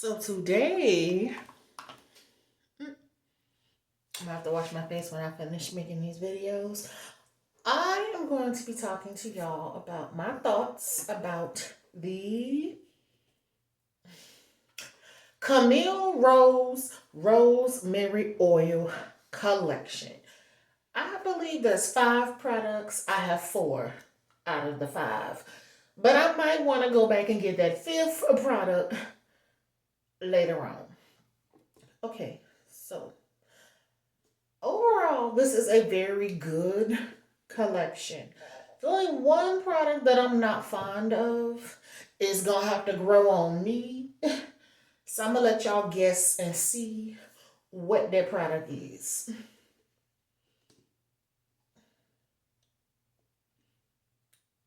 So today, I'm gonna have to wash my face when I finish making these videos. I am going to be talking to y'all about my thoughts about the Camille Rosemary Oil collection. I believe there's 5 products. I have 4 out of the 5. But I might want to go back and get that 5th product later on. Okay, so overall, this is a very good collection. The only one product that I'm not fond of is gonna have to grow on me. So I'm gonna let y'all guess and see what that product is.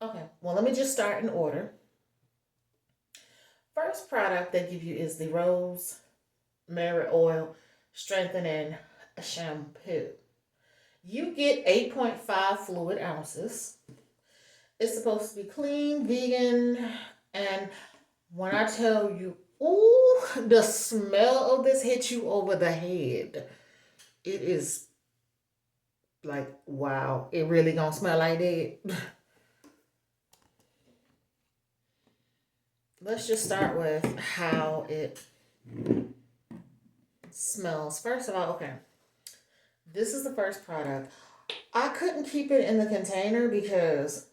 Okay, well, let me just start in order. First product they give you is the Rose Mary Oil Strengthening Shampoo. You get 8.5 fluid ounces. It's supposed to be clean, vegan, and when I tell you, ooh, the smell of this hits you over the head. It is like, wow, it really gonna smell like that. Let's just start with how it smells. First of all, okay, this is the first product. I couldn't keep it in the container because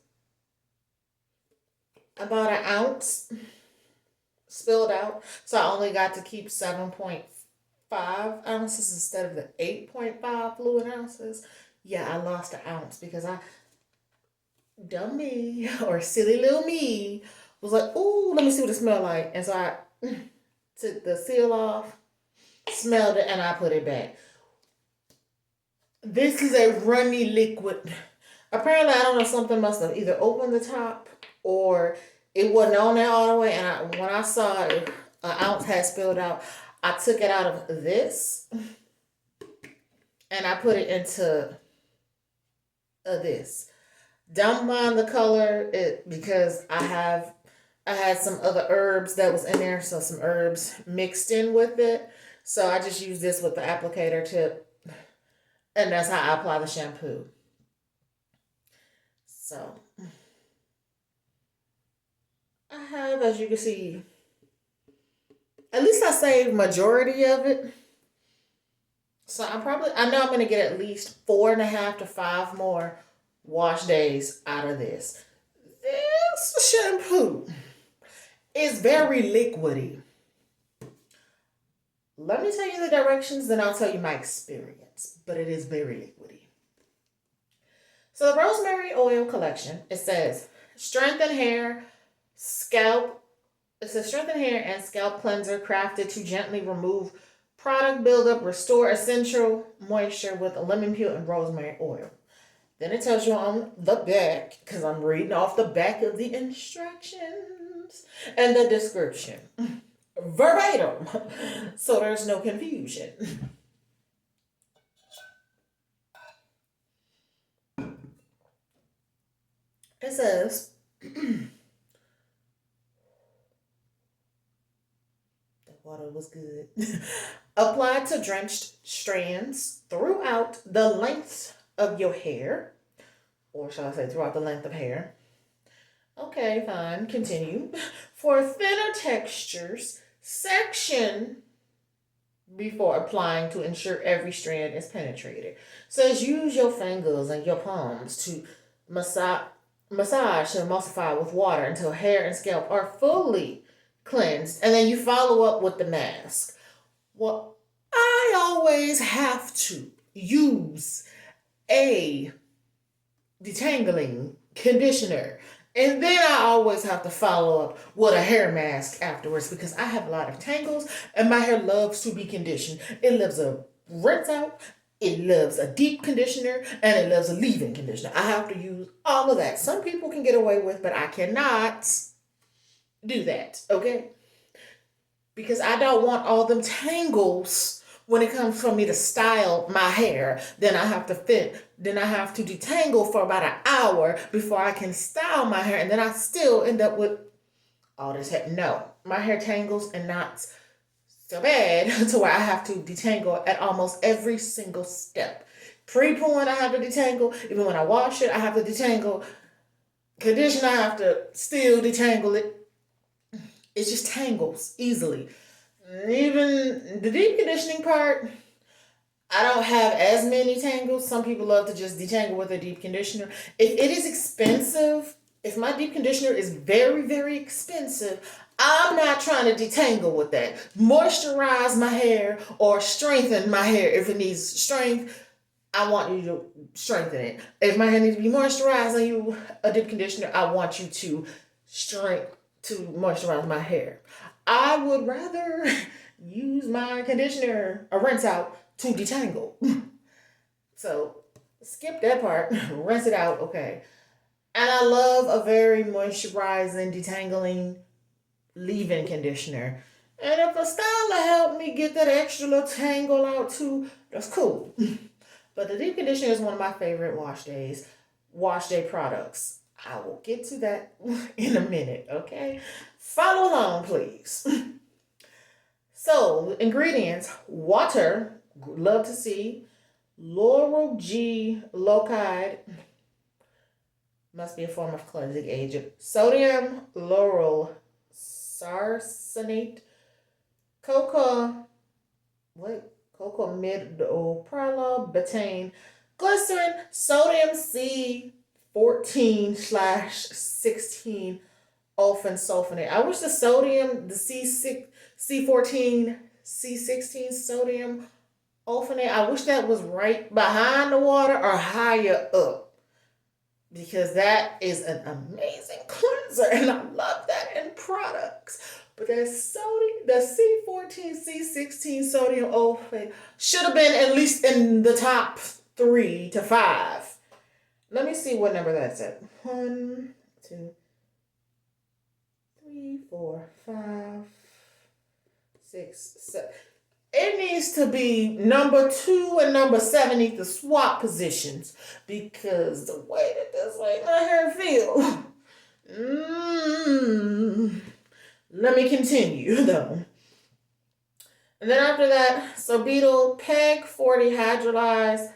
about an ounce spilled out. So I only got to keep 7.5 ounces instead of the 8.5 fluid ounces. Yeah, I lost an ounce because dumb me, or silly little me, was like, ooh, let me see what it smells like. And so I took the seal off, smelled it, and I put it back. This is a runny liquid. Apparently, I don't know, something must have either opened the top or it wasn't on there all the way. And when I saw it, an ounce had spilled out, I took it out of this and I put it into this. Don't mind the color it because I had some other herbs that was in there, so some herbs mixed in with it. So I just use this with the applicator tip, and that's how I apply the shampoo. So I have, as you can see, at least I saved majority of it. So I know I'm gonna get at least 4.5 to 5 more wash days out of this. This shampoo is very liquidy. Let me tell you the directions, then I'll tell you my experience. But it is very liquidy. So the Rosemary Oil Collection, it says strengthen hair, scalp. It says strengthen hair and scalp cleanser crafted to gently remove product buildup, restore essential moisture with a lemon peel and rosemary oil. Then it tells you on the back, because I'm reading off the back of the instructions and the description. Verbatim. So there's no confusion. It says the water was good. Apply to drenched strands throughout the length of your hair, or shall I say throughout the length of hair. Okay, fine. Continue. For thinner textures, section before applying to ensure every strand is penetrated. Says use your fingers and your palms to massage and emulsify with water until hair and scalp are fully cleansed, and then you follow up with the mask. Well, I always have to use a detangling conditioner. And then I always have to follow up with a hair mask afterwards because I have a lot of tangles and my hair loves to be conditioned. It loves a rinse out, it loves a deep conditioner, and it loves a leave-in conditioner. I have to use all of that. Some people can get away with, but I cannot do that, okay? Because I don't want all them tangles when it comes for me to style my hair. Then I have to detangle for about an hour before I can style my hair, and then I still end up with all this hair. No, my hair tangles and knots so bad to where I have to detangle at almost every single step. Pre-pooing, I have to detangle. Even when I wash it, I have to detangle. Condition, I have to still detangle it. It just tangles easily. Even the deep conditioning part, I don't have as many tangles. Some people love to just detangle with a deep conditioner. If it is expensive, if my deep conditioner is very, very expensive, I'm not trying to detangle with that. Moisturize my hair or strengthen my hair if it needs strength. I want you to strengthen it. If my hair needs to be moisturized and you a deep conditioner, I want you to strength to moisturize my hair. I would rather use my conditioner, a rinse out, to detangle. So skip that part, rinse it out, okay. And I love a very moisturizing, detangling leave-in conditioner. And if a styler help me get that extra little tangle out too, that's cool. But the deep conditioner is one of my favorite wash day products. I will get to that in a minute, okay? Follow along, please. So, ingredients: water, love to see, Laurel G Locide, must be a form of cleansing agent, sodium lauryl sarsenate, coca, what? Cocamidopropyl betaine, glycerin, sodium C14/16 often sulfonate. I wish the sodium, the C14, C16 sodium sulfonate, I wish that was right behind the water or higher up, because that is an amazing cleanser and I love that in products. But that sodium, the C14, C16 sodium sulfate should have been at least in the top 3 to 5. Let me see what number that's at. 1, 2, 3, 4, 5, 6, 7. It needs to be number 2 and number 7 need to swap positions, because the way that this way my hair feel. Let me continue though. And then after that, sorbitol, PEG 40 hydrolyzed,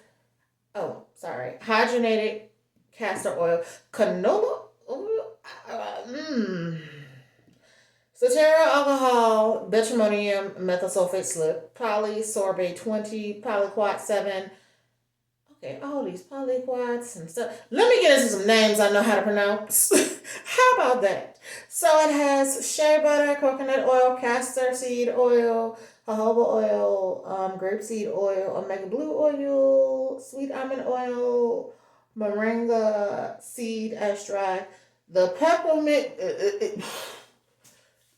hydrogenated castor oil, canola oil, Cetera alcohol, benzimonium methyl sulfate slip, polysorbate 20, polyquat 7. Okay, all these polyquats and stuff. Let me get into some names I know how to pronounce. How about that? So it has shea butter, coconut oil, castor seed oil, jojoba oil, grapeseed oil, omega blue oil, sweet almond oil, moringa seed extract. The peppermint,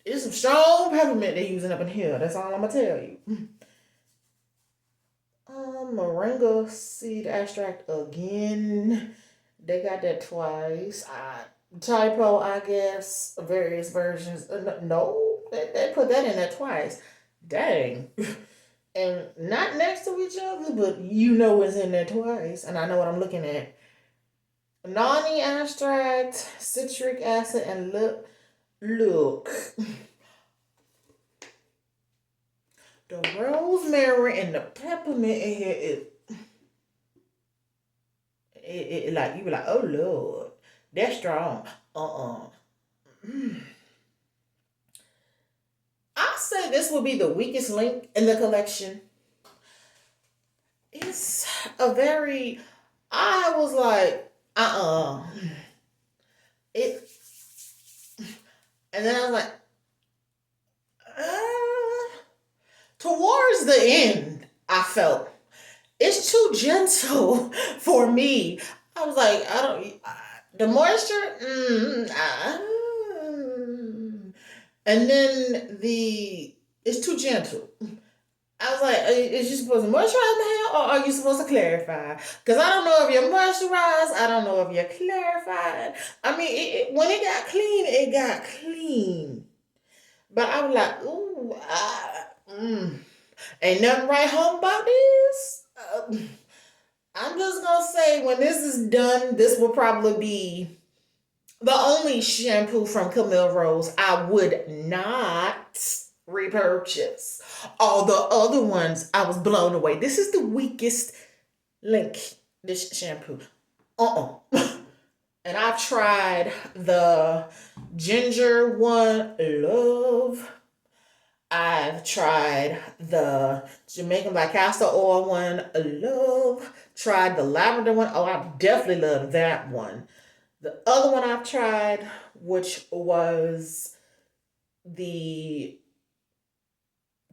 it's some strong peppermint they're using up in here. That's all I'm gonna tell you. Moringa seed extract again. They got that twice. Typo, I guess. Various versions. No, they put that in there twice. Dang. And not next to each other, but you know it's in there twice. And I know what I'm looking at. Noni extract, citric acid, and look. The rosemary and the peppermint in here it like you be like, oh Lord, that's strong. I'll say this will be the weakest link in the collection. It's a very, I was like, it, and then I was like, towards the end, I felt it's too gentle for me. I was like, I don't, the moisture, and then it's too gentle. I was like, is you supposed to moisturize my hair or are you supposed to clarify? Because I don't know if you're moisturized. I don't know if you're clarified. I mean, when it got clean, it got clean. But I was like, ooh, ain't nothing right home about this. I'm just going to say when this is done, this will probably be the only shampoo from Camille Rose I would not repurchase. All the other ones, I was blown away. This is the weakest link, this shampoo. And I've tried the ginger one, love. I've tried the Jamaican black castor oil one, love. Tried the lavender one. Oh, I definitely love that one. The other one I've tried, which was the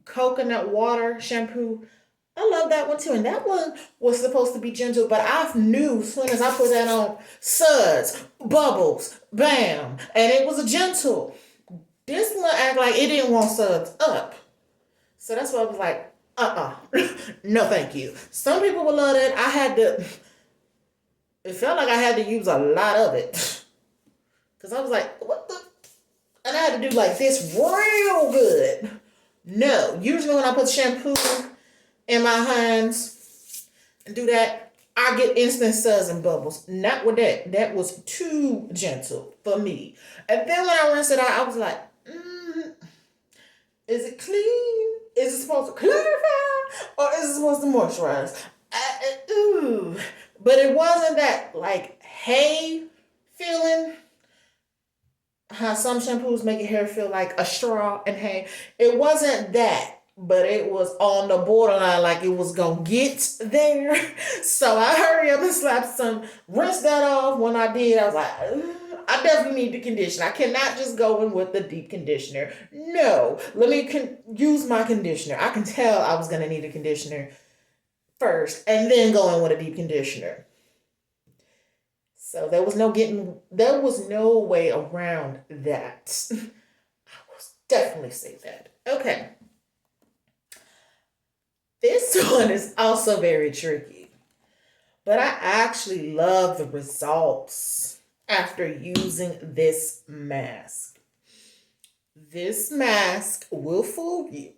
coconut water shampoo. I love that one too. And that one was supposed to be gentle, but I knew as soon as I put that on, suds, bubbles, bam. And it was a gentle. This one act like it didn't want suds up. So that's why I was like, no thank you. Some people would love that. It felt like I had to use a lot of it. Because I was like, what the? And I had to do like this real good. No, usually when I put shampoo in my hands and do that, I get instant suds and bubbles. Not with that. That was too gentle for me. And then when I rinsed it out, I was like, is it clean? Is it supposed to clarify? Or is it supposed to moisturize? Ooh. But it wasn't that like hay feeling. How some shampoos make your hair feel like a straw and hay. It wasn't that, but it was on the borderline, like it was gonna get there. So I hurry up and slap some, rinse that off. When I did, I was like, I definitely need the conditioner. I cannot just go in with the deep conditioner. No, let me use my conditioner. I can tell I was gonna need a conditioner first, and then go in with a deep conditioner. So there was no way around that. I will definitely say that. Okay. This one is also very tricky, but I actually love the results after using this mask. This mask will fool you.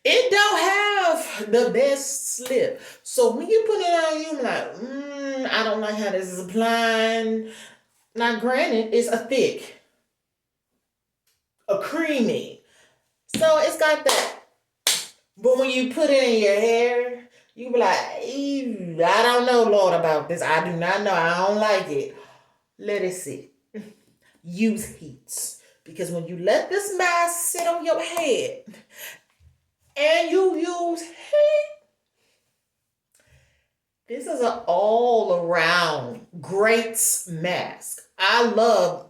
It don't have the best slip. So when you put it on, you like, I don't like how this is applying. Now, granted, it's a thick, a creamy. So it's got that. But when you put it in your hair, you be like, ew, I don't know, Lord, about this. I do not know. I don't like it. Let it sit. Use heat. Because when you let this mask sit on your head and you use heat, this is an all-around great mask. I love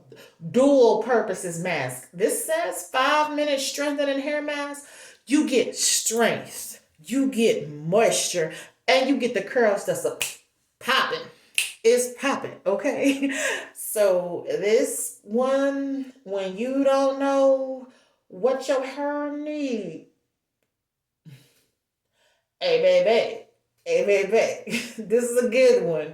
dual purposes mask. This says 5-minute strengthening hair mask. You get strength, you get moisture, and you get the curls that's popping. It's popping, okay? So this one, when you don't know what your hair needs, hey baby, hey baby, this is a good one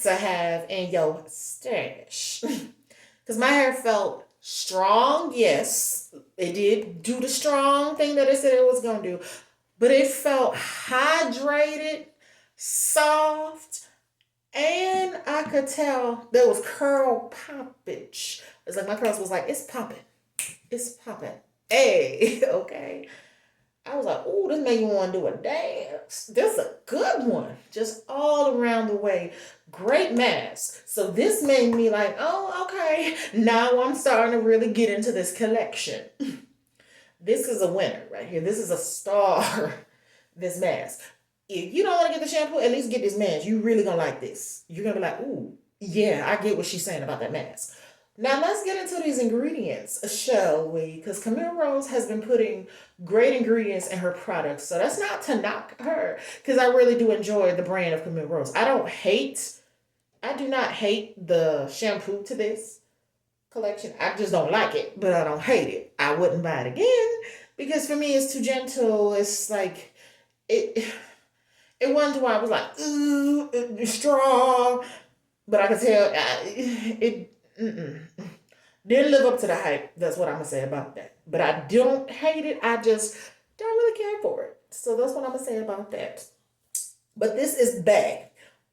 to have in your stash. Because my hair felt strong, yes. It did do the strong thing that it said it was going to do. But it felt hydrated, soft, and I could tell there was curl poppage. It's like my curls was like, it's popping. It's popping. Hey, okay. I was like, oh, this made me want to do a dance. This is a good one. Just all around the way. Great mask. So this made me like, oh, okay. Now I'm starting to really get into this collection. This is a winner right here. This is a star, this mask. If you don't want to get the shampoo, at least get this mask. You really gonna like this. You're gonna be like, ooh, yeah, I get what she's saying about that mask. Now let's get into these ingredients, shall we? Because Camille Rose has been putting great ingredients in her products. So that's not to knock her, because I really do enjoy the brand of Camille Rose. I do not hate the shampoo to this collection. I just don't like it, but I don't hate it. I wouldn't buy it again because for me it's too gentle. It's like it. It wasn't why I was like, ooh, it's strong, but I could tell it didn't live up to the hype. That's what I'm gonna say about that. But I don't hate it. I just don't really care for it. So that's what I'm gonna say about that. But this is bad.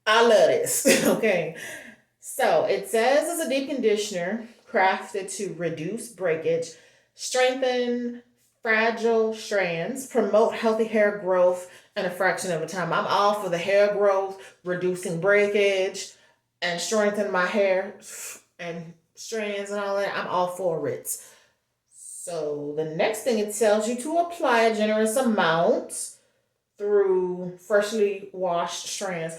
I love this. Okay. So it says it's a deep conditioner crafted to reduce breakage, strengthen fragile strands, promote healthy hair growth in a fraction of a time. I'm all for the hair growth, reducing breakage, and strengthen my hair and strands and all that. I'm all for it. So the next thing it tells you to apply a generous amount through freshly washed strands.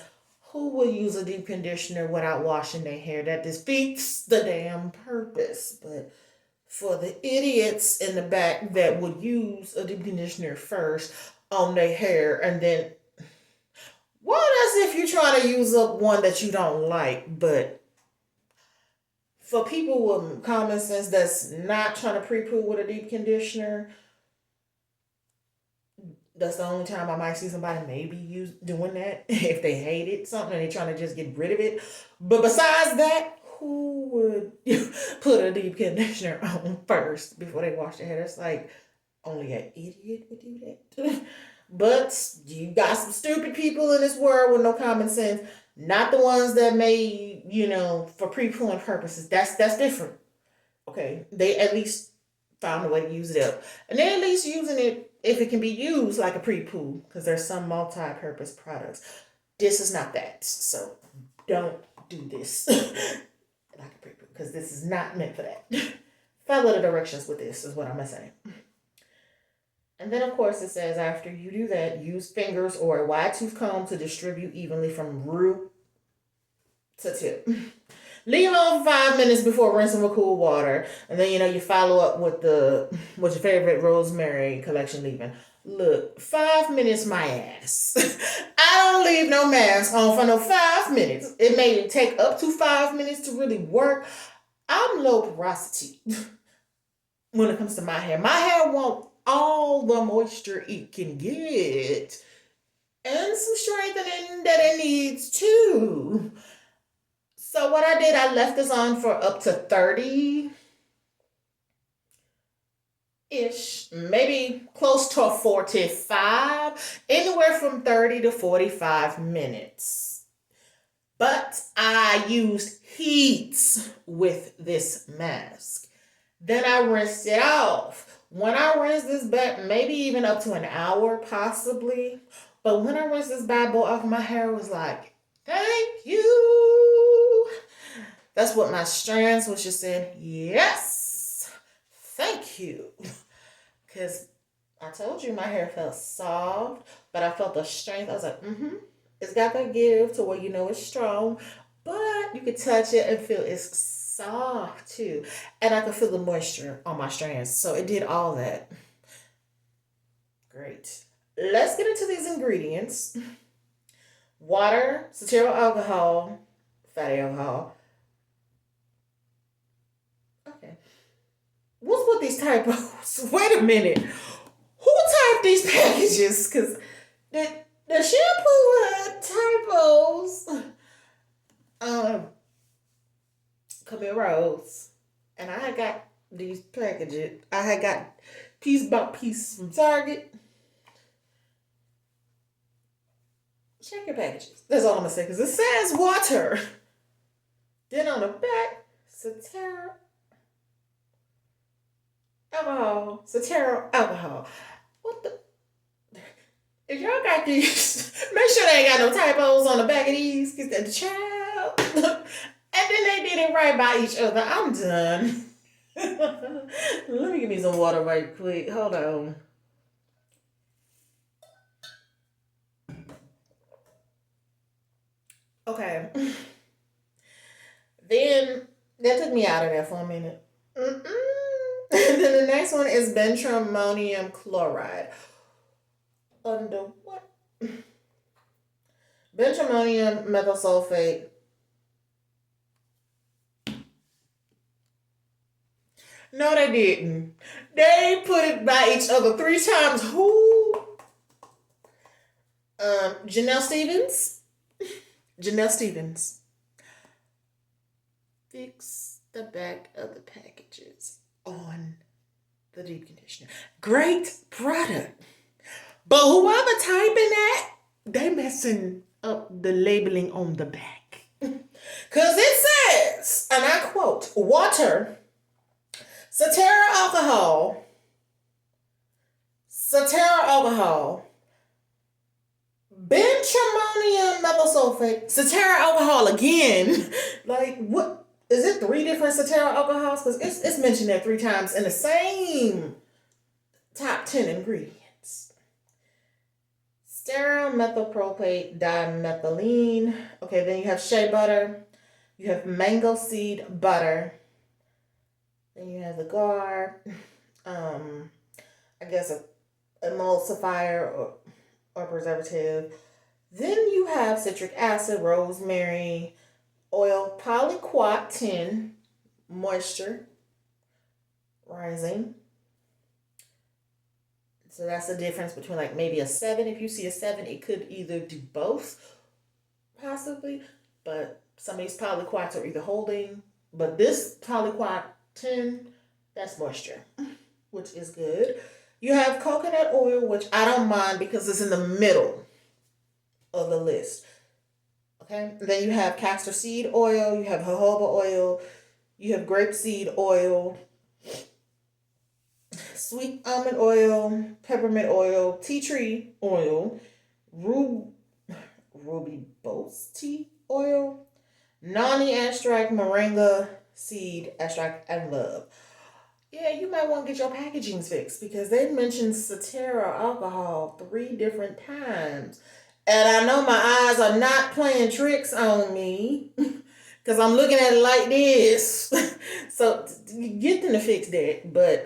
Who will use a deep conditioner without washing their hair? That defeats the damn purpose. But for the idiots in the back that would use a deep conditioner first on their hair and then, well, that's if you're trying to use up one that you don't like. But for people with common sense that's not trying to pre-poo with a deep conditioner, that's the only time I might see somebody maybe use doing that if they hated something and they're trying to just get rid of it. But besides that, who would put a deep conditioner on first before they wash their hair? It's like only an idiot would do that. But you got some stupid people in this world with no common sense. Not the ones that made, for pre-pooing purposes. That's different. Okay, they at least found a way to use it up, and they're at least using it if it can be used like a pre-poo, because there's some multi-purpose products. This is not that, so don't do this like a pre-poo, because this is not meant for that. Follow the directions with this is what I'm gonna say. And then of course it says after you do that, use fingers or a wide tooth comb to distribute evenly from root to tip. Leave on 5 minutes before rinsing with cool water, and then you follow up with your favorite Rosemary collection leave-in. Look, 5 minutes, my ass. I don't leave no mask on for no 5 minutes. It may take up to 5 minutes to really work. I'm low porosity when it comes to my hair. My hair wants all the moisture it can get, and some strengthening that it needs too. So what I did, I left this on for up to 30-ish, maybe close to 45, anywhere from 30 to 45 minutes. But I used heat with this mask. Then I rinsed it off. When I rinsed this back, maybe even up to an hour possibly. But when I rinsed this bad boy off, my hair was like, thank you. That's what my strands was just saying. Yes, thank you. Because I told you my hair felt soft, but I felt the strength. I was like, it's got that give to where it's strong, but you could touch it and feel it's soft too. And I could feel the moisture on my strands. So it did all that. Great. Let's get into these ingredients. Water, cetearyl alcohol, fatty alcohol. Okay. What's with these typos? Wait a minute. Who typed these packages? Because the shampoo had typos. Camille Rose. And I had got these packages. I had got piece by piece from Target. Check your packages. That's all I'm going to say. Because it says water. Then on the back, cetearyl alcohol. Cetearyl alcohol. What the? If y'all got these, make sure they ain't got no typos on the back of these. Cause the child. And then they did it right by each other. I'm done. Let me give me some water right quick. Hold on. Okay. Then that took me out of there for a minute. And then the next one is benzamonium chloride. Under what? Benzamonium methyl No, they didn't. They put it by each other 3 times. Who? Janelle Stevens. Janelle Stevens. Fix the back of the packages on the deep conditioner. Great product. But whoever typing that, they messing up the labeling on the back. Because it says, and I quote, water, cetearyl alcohol, Satara alcohol, benchammonium methyl Satara alcohol again. Like, what? Is it three different Satara alcohols? Because it's mentioned there three times in the same top 10 ingredients. Stearin methylpropate dimethylene. Okay, then you have shea butter. You have mango seed butter. Then you have the guar. I guess a emulsifier or preservative. Then you have citric acid, rosemary, oil, polyquat moisture rising. So that's the difference between like maybe a 7. If you see a 7, it could either do both, possibly. But some of these polyquats are either holding. But this polyquat 10, that's moisture, which is good. You have coconut oil, which I don't mind because it's in the middle of the list. Okay. Then you have castor seed oil, you have jojoba oil, you have grapeseed oil, sweet almond oil, peppermint oil, tea tree oil, ruby rose tea oil, noni extract, moringa seed extract, and love. Yeah, you might want to get your packaging fixed because they mentioned Satera alcohol three different times. And I know my eyes are not playing tricks on me because I'm looking at it like this. So get them to fix that. But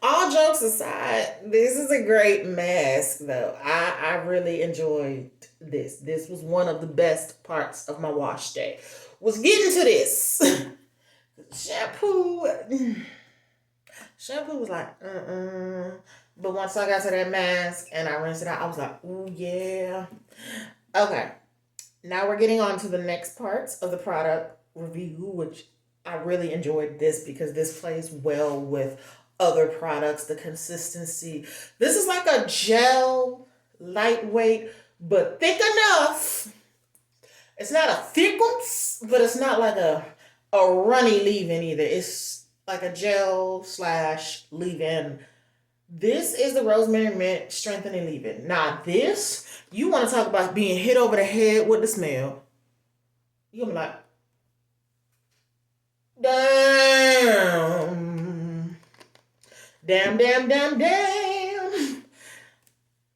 all jokes aside, this is a great mask, though. I really enjoyed this. This was one of the best parts of my wash day. Was getting to this. shampoo Shampoo was like, But once I got to that mask and I rinsed it out, I was like, ooh, yeah. Okay. Now we're getting on to the next parts of the product review, which I really enjoyed this because this plays well with other products, the consistency. This is like a gel, lightweight, but thick enough. It's not a thick one, but it's not like a runny leave-in either. It's like a gel slash leave-in. This is the rosemary mint strengthening leave-in. Now this, you want to talk about being hit over the head with the smell. You're gonna be like, damn, damn, damn, damn, damn.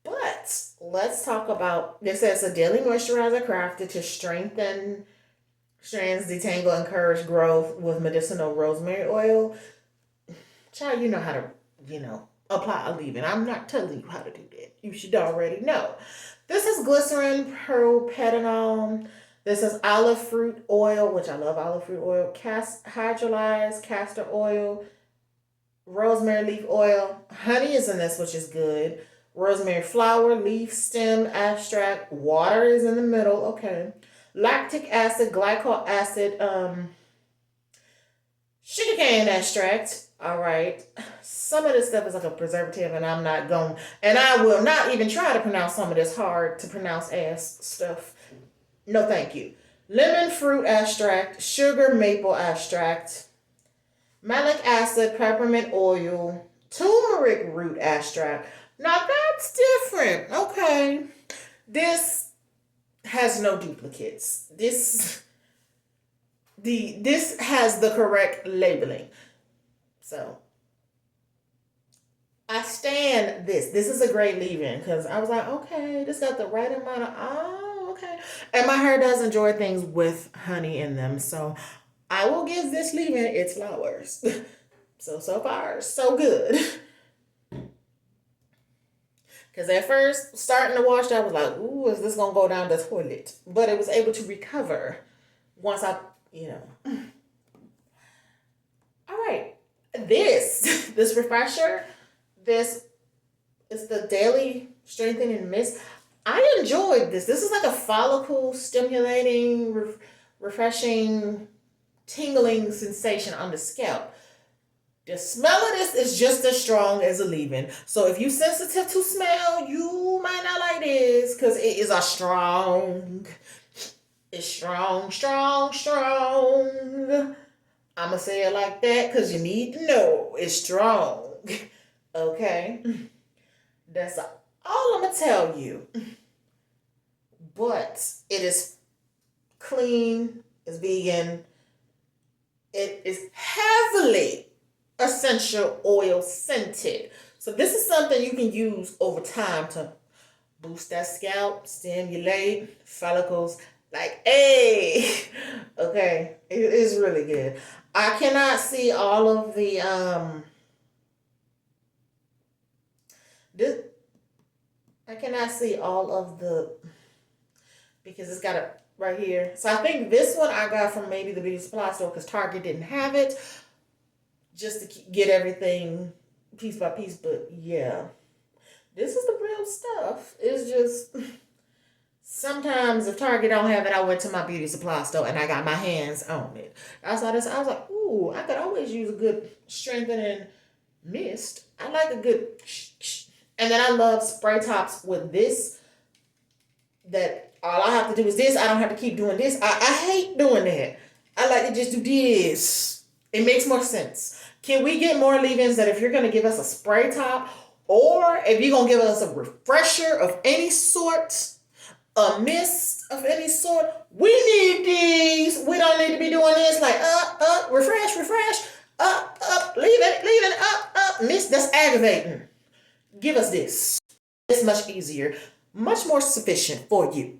But let's talk about this as a daily moisturizer crafted to strengthen strands, detangle, encourage growth with medicinal rosemary oil. Child, you know how to, apply a leave-in. I'm not telling you how to do that. You should already know. This is glycerin, propanol. This is olive fruit oil, which I love olive fruit oil, hydrolyzed castor oil, rosemary leaf oil. Honey is in this, which is good. Rosemary flower, leaf, stem, extract. Water is in the middle. Okay. Lactic acid, glycol acid, sugarcane extract. All right. Some of this stuff is like a preservative, and I will not even try to pronounce some of this hard to pronounce ass stuff. No, thank you. Lemon fruit extract, sugar maple extract, malic acid, peppermint oil, turmeric root extract. Now that's different. Okay. This has no duplicates. This has the correct labeling. So I stand this. This is a great leave-in because I was like, okay, this got the right amount of okay. And my hair does enjoy things with honey in them. So I will give this leave-in its flowers. So far, so good. Because at first, starting to wash, I was like, ooh, is this going to go down the toilet? But it was able to recover once I. All right. This refresher, this is the Daily Strengthening Mist. I enjoyed this. This is like a follicle stimulating, refreshing, tingling sensation on the scalp. The smell of this is just as strong as a leave-in. So if you're sensitive to smell, you might not like this because it is it's strong, strong, strong. I'ma say it like that because you need to know it's strong. Okay? That's all I'm going to tell you. But it is clean, it's vegan, it is heavily essential oil scented. So this is something you can use over time to boost that scalp, stimulate follicles. Like, hey, okay, it is really good. I cannot see all of the this. I cannot see all of the because it's got it right here. So I think this one I got from maybe the beauty supply store because Target didn't have it. Just to get everything piece by piece, but yeah, this is the real stuff. It's just sometimes if Target don't have it, I went to my beauty supply store and I got my hands on it. I saw this, I was like, ooh, I could always use a good strengthening mist. I like a good and then I love spray tops with this that all I have to do is this. I don't have to keep doing this. I hate doing that. I like to just do this. It makes more sense. Can we get more leave-ins that if you're going to give us a spray top or if you're going to give us a refresher of any sort, a mist of any sort, we need these. We don't need to be doing this like refresh, leave it, mist. That's aggravating. Give us this. It's much easier, much more sufficient for you.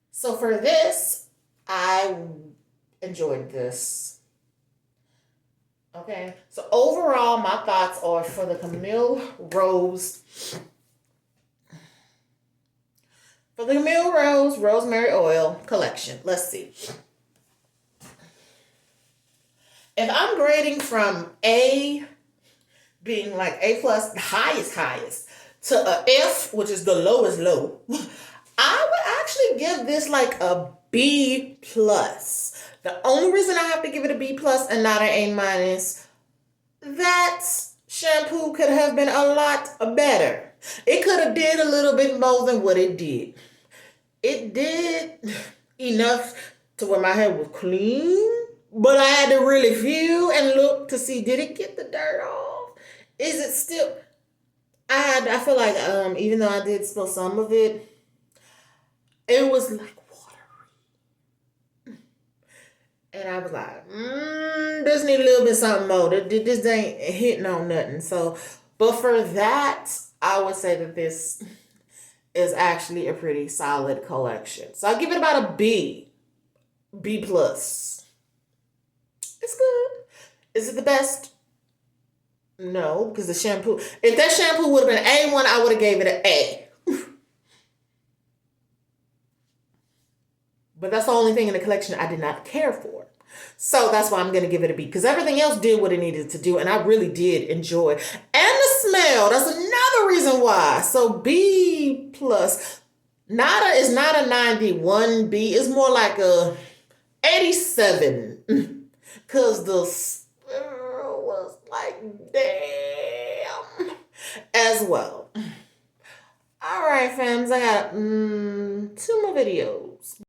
So for this, I enjoyed this. Okay, so overall, my thoughts are for the Camille Rosemary Oil collection. Let's see. If I'm grading from A, being like A plus, the highest, to a F, which is the lowest low, I would actually give this like a B plus. The only reason I have to give it a B plus and not an A minus, that shampoo could have been a lot better. It could have did a little bit more than what it did. It did enough to where my hair was clean, but I had to really feel and look to see, did it get the dirt off? Is it still? I feel like even though I did spill some of it, it was like watery. And I was like, this need a little bit something more. This ain't hitting on nothing. So, but for that, I would say that this is actually a pretty solid collection. So I give it about a B plus. It's good. Is it the best? No, because the shampoo, if that shampoo would have been A1, I would have gave it an A. But that's the only thing in the collection I did not care for. So that's why I'm going to give it a B. Because everything else did what it needed to do. And I really did enjoy it. And the smell. That's another reason why. So B plus. Is not a 91B. It's more like a 87. Because the smell was like, damn. As well. All right, fams. I got 2 more videos.